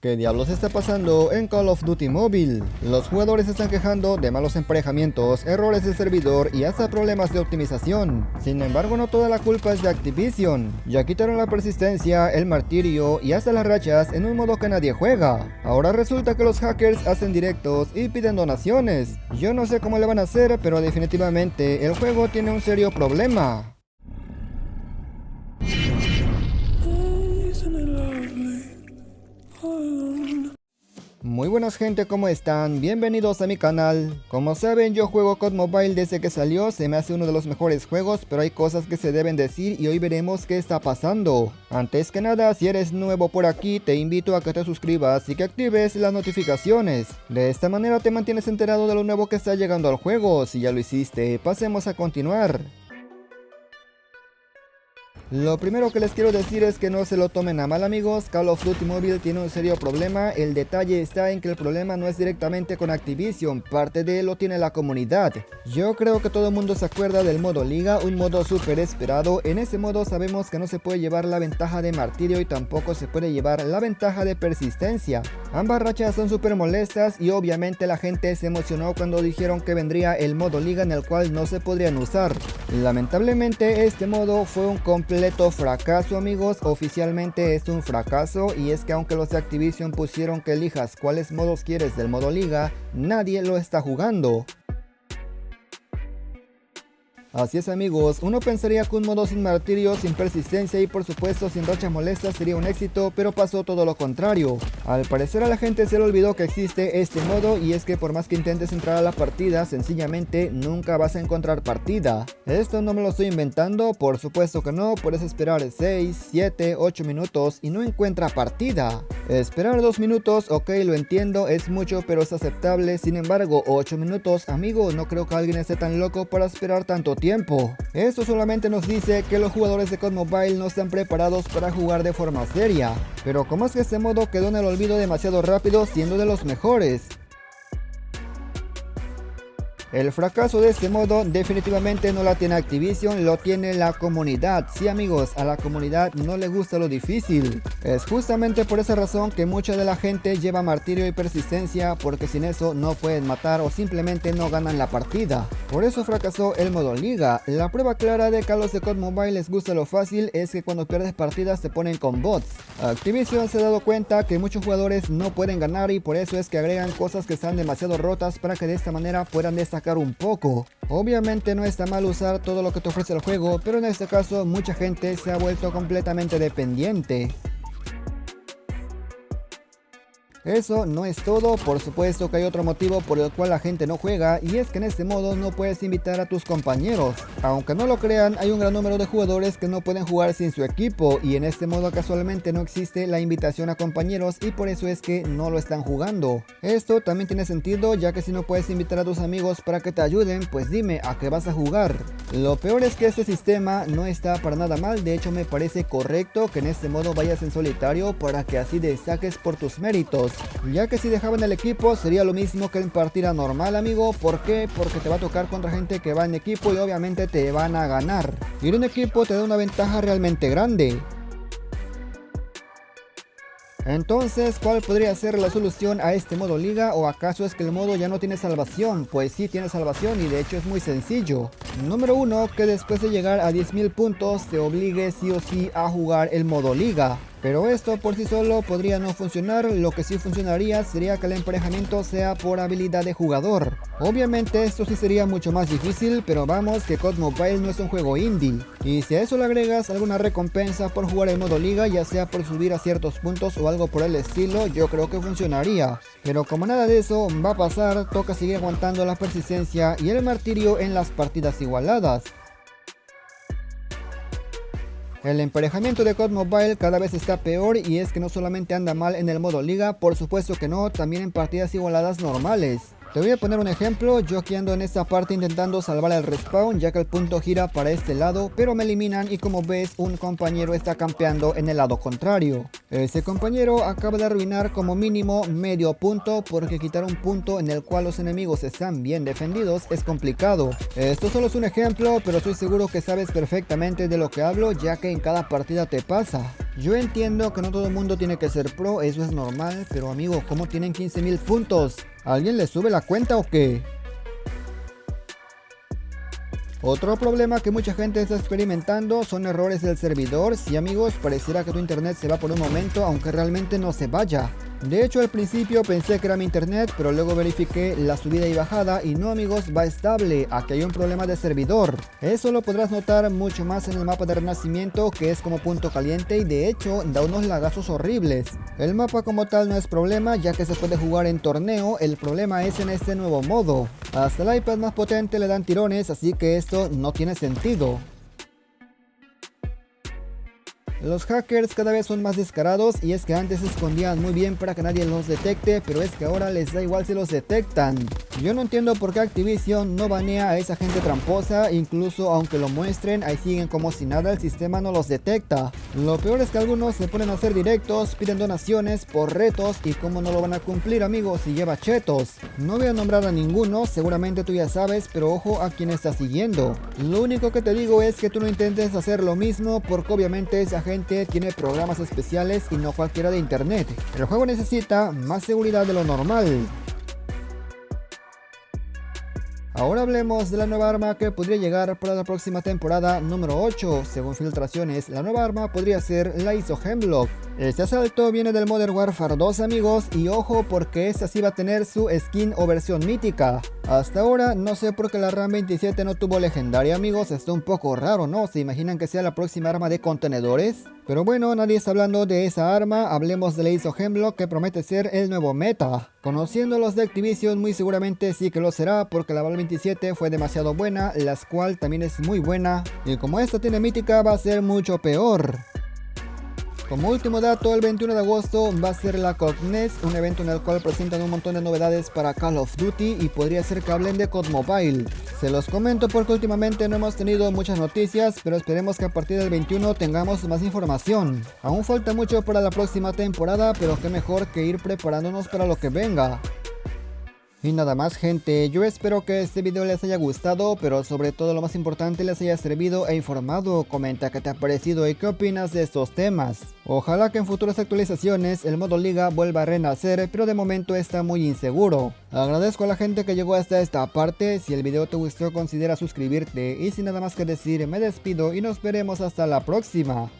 ¿Qué diablos está pasando en Call of Duty Mobile? Los jugadores se están quejando de malos emparejamientos, errores del servidor y hasta problemas de optimización. Sin embargo, no toda la culpa es de Activision. Ya quitaron la persistencia, el martirio y hasta las rachas en un modo que nadie juega. Ahora resulta que los hackers hacen directos y piden donaciones. Yo no sé cómo le van a hacer, pero definitivamente el juego tiene un serio problema. Muy buenas gente, ¿cómo están? Bienvenidos a mi canal. Como saben, yo juego COD Mobile desde que salió, se me hace uno de los mejores juegos, pero hay cosas que se deben decir y hoy veremos qué está pasando. Antes que nada, si eres nuevo por aquí, te invito a que te suscribas y que actives las notificaciones. De esta manera te mantienes enterado de lo nuevo que está llegando al juego. Si ya lo hiciste, pasemos a continuar. Lo primero que les quiero decir es que no se lo tomen a mal, amigos. Call of Duty Mobile tiene un serio problema. El detalle está en que el problema no es directamente con Activision, parte de él lo tiene la comunidad. Yo creo que todo el mundo se acuerda del modo liga, un modo súper esperado. En ese modo sabemos que no se puede llevar la ventaja de martirio y tampoco se puede llevar la ventaja de persistencia. Ambas rachas son súper molestas y obviamente la gente se emocionó cuando dijeron que vendría el modo liga en el cual no se podrían usar. Lamentablemente este modo fue un completo fracaso, amigos. Oficialmente es un fracaso, y es que aunque los de Activision pusieron que elijas cuáles modos quieres del modo liga, nadie lo está jugando. Así es, amigos, uno pensaría que un modo sin martirio, sin persistencia y por supuesto sin rachas molestas sería un éxito, pero pasó todo lo contrario. Al parecer a la gente se le olvidó que existe este modo, y es que por más que intentes entrar a la partida, sencillamente nunca vas a encontrar partida. Esto no me lo estoy inventando, por supuesto que no, puedes esperar 6, 7, 8 minutos y no encuentra partida. Esperar 2 minutos, ok, lo entiendo, es mucho pero es aceptable. Sin embargo, 8 minutos, amigo, no creo que alguien esté tan loco para esperar tanto tiempo. Esto solamente nos dice que los jugadores de COD Mobile no están preparados para jugar de forma seria. Pero ¿cómo es que este modo quedó en el olvido demasiado rápido siendo de los mejores? El fracaso de este modo definitivamente no la tiene Activision, lo tiene la comunidad. Sí, amigos, a la comunidad no le gusta lo difícil. Es justamente por esa razón que mucha de la gente lleva martirio y persistencia, porque sin eso no pueden matar o simplemente no ganan la partida. Por eso fracasó el modo liga. La prueba clara de que a los de COD Mobile les gusta lo fácil es que cuando pierdes partidas te ponen con bots. Activision se ha dado cuenta que muchos jugadores no pueden ganar y por eso es que agregan cosas que están demasiado rotas para que de esta manera puedan destacar un poco. Obviamente no está mal usar todo lo que te ofrece el juego, pero en este caso mucha gente se ha vuelto completamente dependiente. Eso no es todo, por supuesto que hay otro motivo por el cual la gente no juega, y es que en este modo no puedes invitar a tus compañeros. Aunque no lo crean, hay un gran número de jugadores que no pueden jugar sin su equipo, y en este modo casualmente no existe la invitación a compañeros y por eso es que no lo están jugando. Esto también tiene sentido, ya que si no puedes invitar a tus amigos para que te ayuden, pues dime a qué vas a jugar. Lo peor es que este sistema no está para nada mal, de hecho me parece correcto que en este modo vayas en solitario para que así destaques por tus méritos. Ya que si dejaban el equipo sería lo mismo que en partida normal, amigo. ¿Por qué? Porque te va a tocar contra gente que va en equipo y obviamente te van a ganar. Ir en equipo te da una ventaja realmente grande. Entonces, ¿cuál podría ser la solución a este modo liga? ¿O acaso es que el modo ya no tiene salvación? Pues sí tiene salvación y de hecho es muy sencillo. Número 1, que después de llegar a 10.000 puntos te obligue sí o sí a jugar el modo liga. Pero esto por sí solo podría no funcionar. Lo que sí funcionaría sería que el emparejamiento sea por habilidad de jugador. Obviamente esto sí sería mucho más difícil, pero vamos que COD Mobile no es un juego indie. Y si a eso le agregas alguna recompensa por jugar el modo liga, ya sea por subir a ciertos puntos o algo por el estilo, yo creo que funcionaría. Pero como nada de eso va a pasar, toca seguir aguantando la persistencia y el martirio en las partidas igualadas. El emparejamiento de COD Mobile cada vez está peor, y es que no solamente anda mal en el modo liga, por supuesto que no, también en partidas igualadas normales. Te voy a poner un ejemplo. Yo aquí ando en esta parte intentando salvar el respawn, ya que el punto gira para este lado, pero me eliminan y como ves un compañero está campeando en el lado contrario. Ese compañero acaba de arruinar como mínimo medio punto, porque quitar un punto en el cual los enemigos están bien defendidos es complicado. Esto solo es un ejemplo, pero estoy seguro que sabes perfectamente de lo que hablo, ya que en cada partida te pasa. Yo entiendo que no todo el mundo tiene que ser pro, eso es normal, pero amigo, ¿cómo tienen 15.000 puntos? ¿Alguien les sube la cuenta o qué? Otro problema que mucha gente está experimentando son errores del servidor. Sí amigos, pareciera que tu internet se va por un momento, aunque realmente no se vaya. De hecho al principio pensé que era mi internet, pero luego verifiqué la subida y bajada y no amigos, va estable. Aquí hay un problema de servidor. Eso lo podrás notar mucho más en el mapa de renacimiento, que es como punto caliente y de hecho da unos lagazos horribles. El mapa como tal no es problema, ya que se puede jugar en torneo, el problema es en este nuevo modo. Hasta el iPad más potente le dan tirones, así que esto no tiene sentido. Los hackers cada vez son más descarados y es que antes se escondían muy bien para que nadie los detecte, pero es que ahora les da igual si los detectan. Yo no entiendo por qué Activision no banea a esa gente tramposa, incluso aunque lo muestren, ahí siguen como si nada, el sistema no los detecta. Lo peor es que algunos se ponen a hacer directos, piden donaciones por retos y cómo no lo van a cumplir amigos si lleva chetos. No voy a nombrar a ninguno, seguramente tú ya sabes, pero ojo a quien estás siguiendo. Lo único que te digo es que tú no intentes hacer lo mismo porque obviamente esa gente tiene programas especiales y no cualquiera de internet. El juego necesita más seguridad de lo normal. Ahora hablemos de la nueva arma que podría llegar para la próxima temporada número 8. Según filtraciones, la nueva arma podría ser la ISO Hemlock. Este asalto viene del Modern Warfare 2 amigos y ojo porque esta sí va a tener su skin o versión mítica. Hasta ahora no sé por qué la RAM 27 no tuvo legendaria amigos, está un poco raro, ¿no? ¿Se imaginan que sea la próxima arma de contenedores? Pero bueno, nadie está hablando de esa arma, hablemos de la ISO Hemlock que promete ser el nuevo meta. Conociendo a los de Activision muy seguramente sí que lo será porque la Val 27 fue demasiado buena, la Squall también es muy buena y como esta tiene mítica va a ser mucho peor. Como último dato, el 21 de agosto va a ser la CODNES, un evento en el cual presentan un montón de novedades para Call of Duty y podría ser que hablen de COD Mobile. Se los comento porque últimamente no hemos tenido muchas noticias, pero esperemos que a partir del 21 tengamos más información. Aún falta mucho para la próxima temporada, pero qué mejor que ir preparándonos para lo que venga. Y nada más gente, yo espero que este video les haya gustado, pero sobre todo lo más importante les haya servido e informado. Comenta qué te ha parecido y qué opinas de estos temas. Ojalá que en futuras actualizaciones el modo liga vuelva a renacer, pero de momento está muy inseguro. Agradezco a la gente que llegó hasta esta parte, si el video te gustó considera suscribirte y sin nada más que decir me despido y nos veremos hasta la próxima.